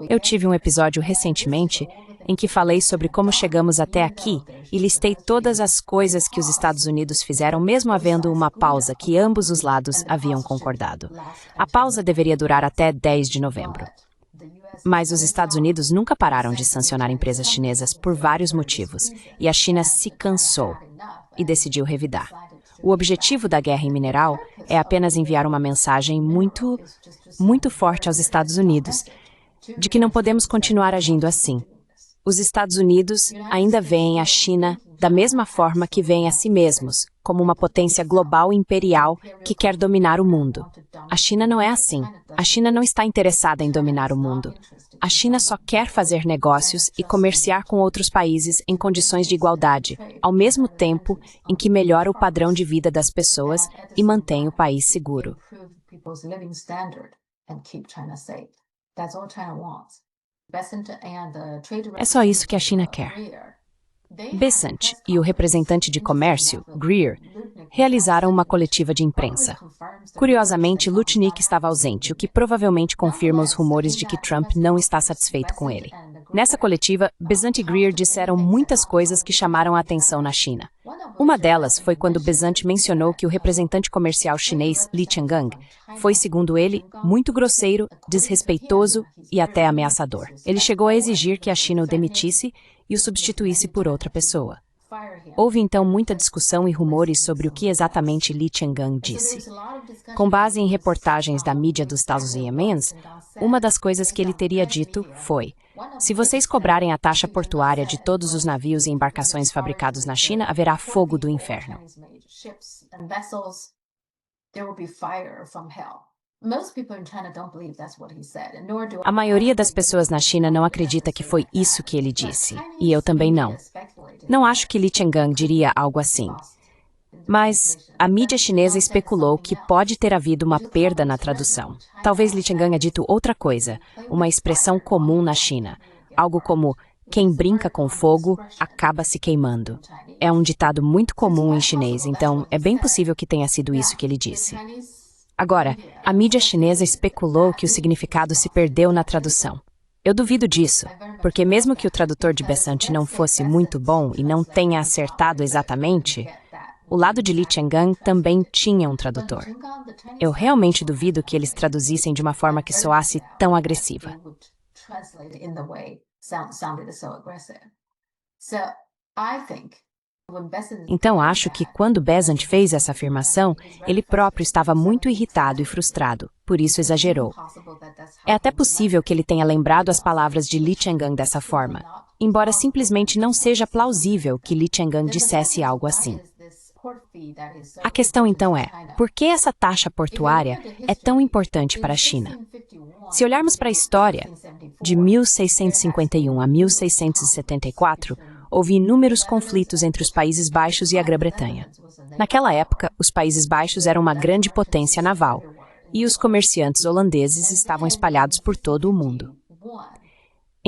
Eu tive um episódio recentemente em que falei sobre como chegamos até aqui e listei todas as coisas que os Estados Unidos fizeram mesmo havendo uma pausa que ambos os lados haviam concordado. A pausa deveria durar até 10 de novembro. Mas os Estados Unidos nunca pararam de sancionar empresas chinesas por vários motivos, e a China se cansou e decidiu revidar. O objetivo da guerra em mineral é apenas enviar uma mensagem muito forte aos Estados Unidos, de que não podemos continuar agindo assim. Os Estados Unidos ainda veem a China da mesma forma que veem a si mesmos, como uma potência global e imperial que quer dominar o mundo. A China não é assim. A China não está interessada em dominar o mundo. A China só quer fazer negócios e comerciar com outros países em condições de igualdade, ao mesmo tempo em que melhora o padrão de vida das pessoas e mantém o país seguro. É só isso que a China quer. Besant e o representante de comércio, Greer, realizaram uma coletiva de imprensa. Curiosamente, Lutnick estava ausente, o que provavelmente confirma os rumores de que Trump não está satisfeito com ele. Nessa coletiva, Besant e Greer disseram muitas coisas que chamaram a atenção na China. Uma delas foi quando Besant mencionou que o representante comercial chinês Li Changgang foi, segundo ele, muito grosseiro, desrespeitoso e até ameaçador. Ele chegou a exigir que a China o demitisse e o substituísse por outra pessoa. Houve então muita discussão e rumores sobre o que exatamente Li Changgang disse. Com base em reportagens da mídia dos Estados Unidos, uma das coisas que ele teria dito foi: se vocês cobrarem a taxa portuária de todos os navios e embarcações fabricados na China, haverá fogo do inferno. A maioria das pessoas na China não acredita que foi isso que ele disse, e eu também não. Não acho que Li Changgang diria algo assim. Mas a mídia chinesa especulou que pode ter havido uma perda na tradução. Talvez Li Changgang tenha dito outra coisa, uma expressão comum na China, algo como quem brinca com fogo acaba se queimando. É um ditado muito comum em chinês, então é bem possível que tenha sido isso que ele disse. Agora, a mídia chinesa especulou que o significado se perdeu na tradução. Eu duvido disso, porque mesmo que o tradutor de Besant não fosse muito bom e não tenha acertado exatamente, o lado de Li Changgang também tinha um tradutor. Eu realmente duvido que eles traduzissem de uma forma que soasse tão agressiva. Então acho que quando Besant fez essa afirmação, ele próprio estava muito irritado e frustrado, por isso exagerou. É até possível que ele tenha lembrado as palavras de Li Changgang dessa forma, embora simplesmente não seja plausível que Li Changgang dissesse algo assim. A questão então é, por que essa taxa portuária é tão importante para a China? Se olharmos para a história, de 1651 a 1674, houve inúmeros conflitos entre os Países Baixos e a Grã-Bretanha. Naquela época, os Países Baixos eram uma grande potência naval, e os comerciantes holandeses estavam espalhados por todo o mundo.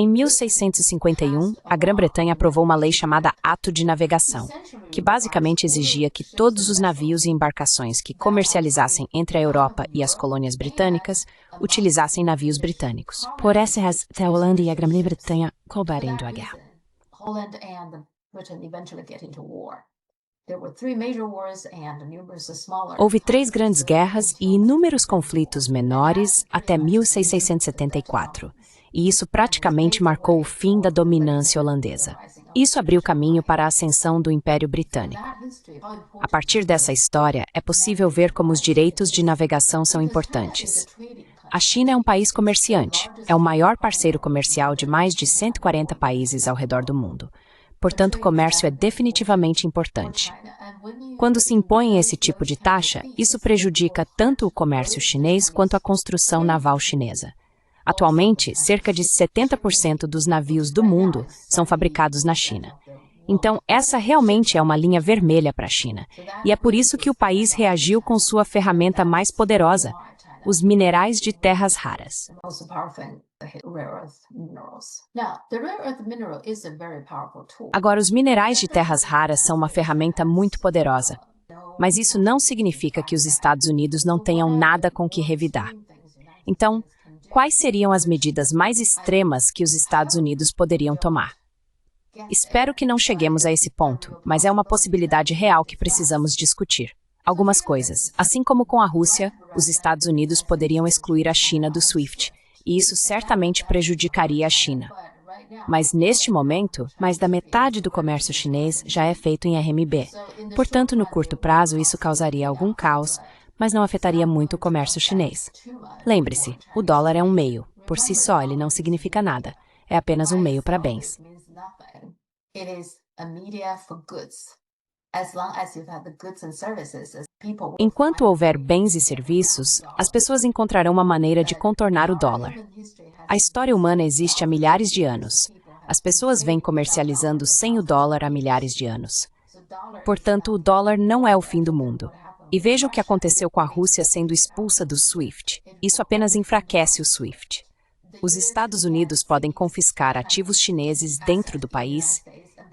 Em 1651, a Grã-Bretanha aprovou uma lei chamada Ato de Navegação, que basicamente exigia que todos os navios e embarcações que comercializassem entre a Europa e as colônias britânicas utilizassem navios britânicos. Por essa razão, a Holanda e a Grã-Bretanha couberam a guerra. Houve 3 grandes guerras e inúmeros conflitos menores até 1674. E isso praticamente marcou o fim da dominância holandesa. Isso abriu caminho para a ascensão do Império Britânico. A partir dessa história, é possível ver como os direitos de navegação são importantes. A China é um país comerciante, é o maior parceiro comercial de mais de 140 países ao redor do mundo. Portanto, o comércio é definitivamente importante. Quando se impõe esse tipo de taxa, isso prejudica tanto o comércio chinês quanto a construção naval chinesa. Atualmente, cerca de 70% dos navios do mundo são fabricados na China. Então, essa realmente é uma linha vermelha para a China. E é por isso que o país reagiu com sua ferramenta mais poderosa, os minerais de terras raras. Agora, os minerais de terras raras são uma ferramenta muito poderosa. Mas isso não significa que os Estados Unidos não tenham nada com que revidar. Então, quais seriam as medidas mais extremas que os Estados Unidos poderiam tomar? Espero que não cheguemos a esse ponto, mas é uma possibilidade real que precisamos discutir. Algumas coisas. Assim como com a Rússia, os Estados Unidos poderiam excluir a China do SWIFT, e isso certamente prejudicaria a China. Mas neste momento, mais da metade do comércio chinês já é feito em RMB. Portanto, no curto prazo, isso causaria algum caos, mas não afetaria muito o comércio chinês. Lembre-se, o dólar é um meio. Por si só, ele não significa nada. É apenas um meio para bens. Enquanto houver bens e serviços, as pessoas encontrarão uma maneira de contornar o dólar. A história humana existe há milhares de anos. As pessoas vêm comercializando sem o dólar há milhares de anos. Portanto, o dólar não é o fim do mundo. E veja o que aconteceu com a Rússia sendo expulsa do SWIFT. Isso apenas enfraquece o SWIFT. Os Estados Unidos podem confiscar ativos chineses dentro do país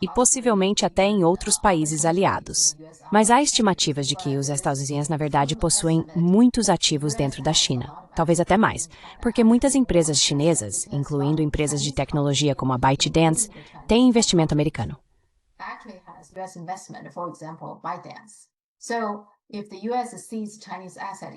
e possivelmente até em outros países aliados. Mas há estimativas de que os Estados Unidos, na verdade, possuem muitos ativos dentro da China, talvez até mais, porque muitas empresas chinesas, incluindo empresas de tecnologia como a ByteDance, têm investimento americano.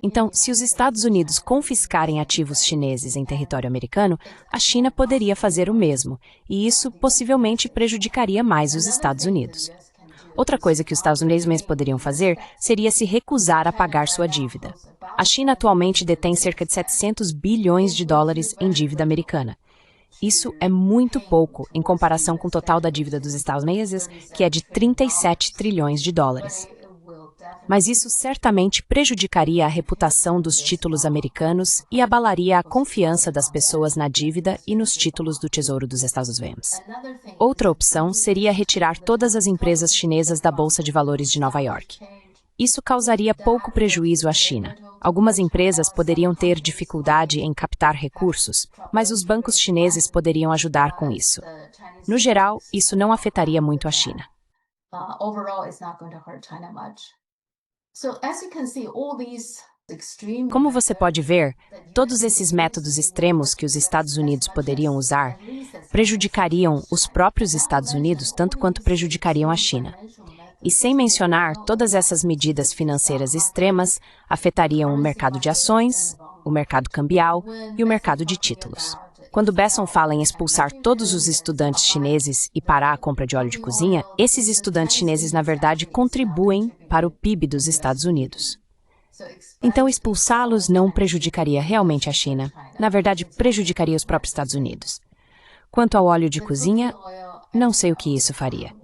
Então, se os Estados Unidos confiscarem ativos chineses em território americano, a China poderia fazer o mesmo, e isso possivelmente prejudicaria mais os Estados Unidos. Outra coisa que os Estados Unidos poderiam fazer seria se recusar a pagar sua dívida. A China atualmente detém cerca de 700 bilhões de dólares em dívida americana. Isso é muito pouco em comparação com o total da dívida dos Estados Unidos, que é de 37 trilhões de dólares. Mas isso certamente prejudicaria a reputação dos títulos americanos e abalaria a confiança das pessoas na dívida e nos títulos do Tesouro dos Estados Unidos. Outra opção seria retirar todas as empresas chinesas da Bolsa de Valores de Nova York. Isso causaria pouco prejuízo à China. Algumas empresas poderiam ter dificuldade em captar recursos, mas os bancos chineses poderiam ajudar com isso. No geral, isso não afetaria muito a China. Como você pode ver, todos esses métodos extremos que os Estados Unidos poderiam usar prejudicariam os próprios Estados Unidos tanto quanto prejudicariam a China. E sem mencionar, todas essas medidas financeiras extremas afetariam o mercado de ações, o mercado cambial e o mercado de títulos. Quando Besson fala em expulsar todos os estudantes chineses e parar a compra de óleo de cozinha, esses estudantes chineses, na verdade, contribuem para o PIB dos Estados Unidos. Então, expulsá-los não prejudicaria realmente a China. Na verdade, prejudicaria os próprios Estados Unidos. Quanto ao óleo de cozinha, não sei o que isso faria.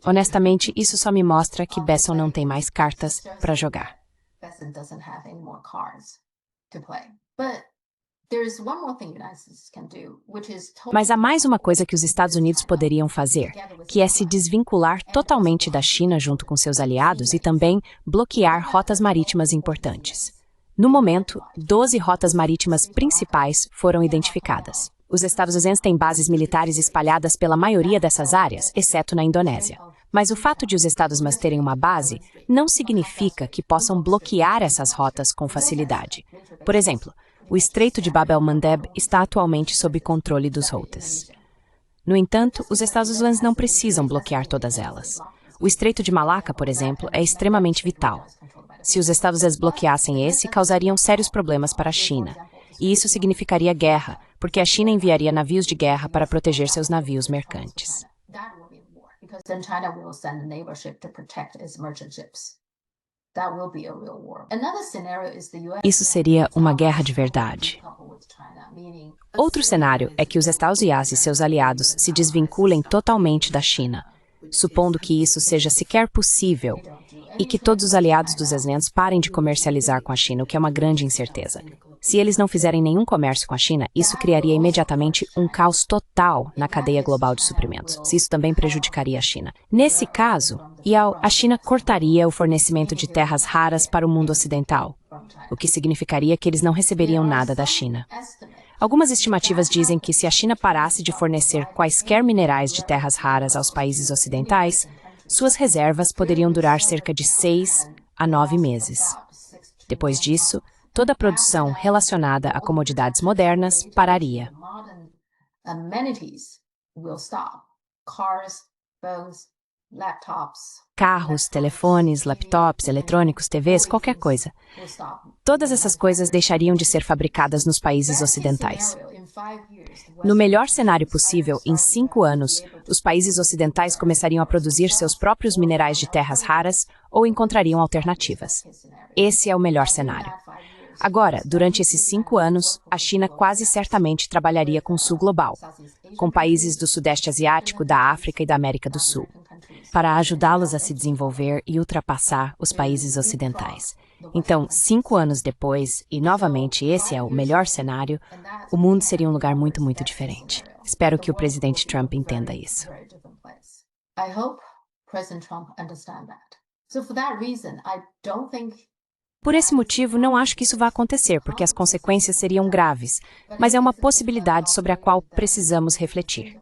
Honestamente, isso só me mostra que Besson não tem mais cartas para jogar. Mas há mais uma coisa que os Estados Unidos poderiam fazer, que é se desvincular totalmente da China junto com seus aliados e também bloquear rotas marítimas importantes. No momento, 12 rotas marítimas principais foram identificadas. Os Estados Unidos têm bases militares espalhadas pela maioria dessas áreas, exceto na Indonésia. Mas o fato de os Estados Unidos terem uma base não significa que possam bloquear essas rotas com facilidade. Por exemplo, o Estreito de Bab el-Mandeb está atualmente sob controle dos Houthis. No entanto, os Estados Unidos não precisam bloquear todas elas. O Estreito de Malaca, por exemplo, é extremamente vital. Se os Estados Unidos bloqueassem esse, causariam sérios problemas para a China. E isso significaria guerra, porque a China enviaria navios de guerra para proteger seus navios mercantes. Isso seria uma guerra de verdade. Outro cenário é que os Estados Unidos e seus aliados se desvinculem totalmente da China, supondo que isso seja sequer possível, e que todos os aliados dos Estados Unidos parem de comercializar com a China, o que é uma grande incerteza. Se eles não fizerem nenhum comércio com a China, isso criaria imediatamente um caos total na cadeia global de suprimentos. Se isso também prejudicaria a China. Nesse caso, a China cortaria o fornecimento de terras raras para o mundo ocidental, o que significaria que eles não receberiam nada da China. Algumas estimativas dizem que se a China parasse de fornecer quaisquer minerais de terras raras aos países ocidentais, suas reservas poderiam durar cerca de 6 a 9 meses. Depois disso, toda a produção relacionada a comodidades modernas pararia. Carros, telefones, laptops, eletrônicos, TVs, qualquer coisa. Todas essas coisas deixariam de ser fabricadas nos países ocidentais. No melhor cenário possível, em 5 anos, os países ocidentais começariam a produzir seus próprios minerais de terras raras ou encontrariam alternativas. Esse é o melhor cenário. Agora, durante esses 5 anos, a China quase certamente trabalharia com o Sul global, com países do Sudeste Asiático, da África e da América do Sul, para ajudá-los a se desenvolver e ultrapassar os países ocidentais. Então, 5 anos depois, e novamente esse é o melhor cenário, o mundo seria um lugar muito, muito diferente. Espero que o presidente Trump entenda isso. Por esse motivo, não acho que isso vá acontecer, porque as consequências seriam graves, mas é uma possibilidade sobre a qual precisamos refletir.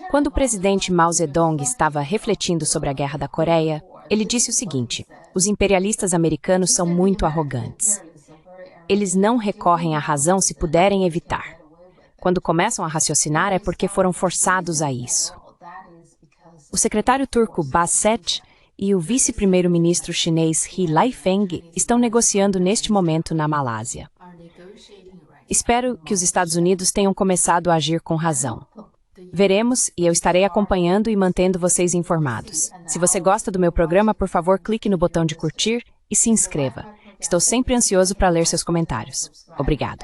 Quando o presidente Mao Zedong estava refletindo sobre a Guerra da Coreia, ele disse o seguinte: os imperialistas americanos são muito arrogantes. Eles não recorrem à razão se puderem evitar. Quando começam a raciocinar é porque foram forçados a isso. O secretário turco Bahset e o vice-primeiro-ministro chinês He Laifeng estão negociando neste momento na Malásia. Espero que os Estados Unidos tenham começado a agir com razão. Veremos e eu estarei acompanhando e mantendo vocês informados. Se você gosta do meu programa, por favor, clique no botão de curtir e se inscreva. Estou sempre ansioso para ler seus comentários. Obrigado.